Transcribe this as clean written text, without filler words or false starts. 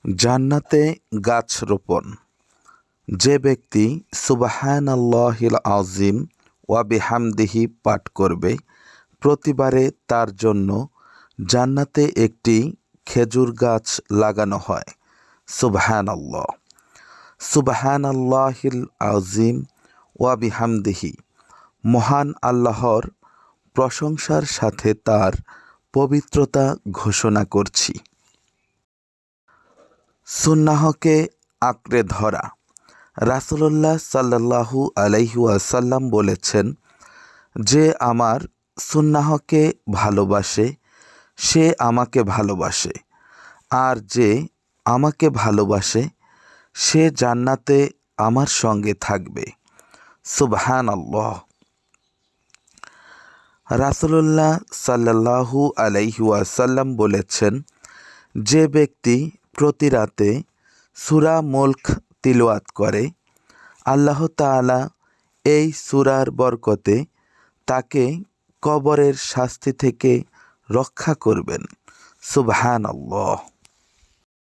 জান্নাতে গাছ রোপণ। যে ব্যক্তি সুবহানাল্লাহিল আযীম ওয়া বিহামদিহি পাঠ করবে, প্রতিবারে তার জন্য জান্নাতে একটি খেজুর গাছ লাগানো হয়। সুবহানাল্লাহ। সুবহানাল্লাহিল আযীম ওয়া বিহামদিহি, মহান আল্লাহর প্রশংসার সাথে তার পবিত্রতা ঘোষণা করছি। সুন্নাহকে আঁকড়ে ধরা। রাসূলুল্লাহ সাল্লাল্লাহু আলাইহি ওয়াসাল্লাম বলেছেন, যে আমার সুন্নাহকে ভালোবাসে সে আমাকে ভালোবাসে, আর যে আমাকে ভালোবাসে সে জান্নাতে আমার সঙ্গে থাকবে। সুবহানাল্লাহ। রাসূলুল্লাহ সাল্লাল্লাহু আলাইহি ওয়াসাল্লাম বলেছেন, যে ব্যক্তি প্রতি রাতে সূরা মুলক তিলাওয়াত করে, আল্লাহ তাআলা এই সূরার বরকতে তাকে কবরের শাস্তি থেকে রক্ষা করবেন। সুবহানাল্লাহ।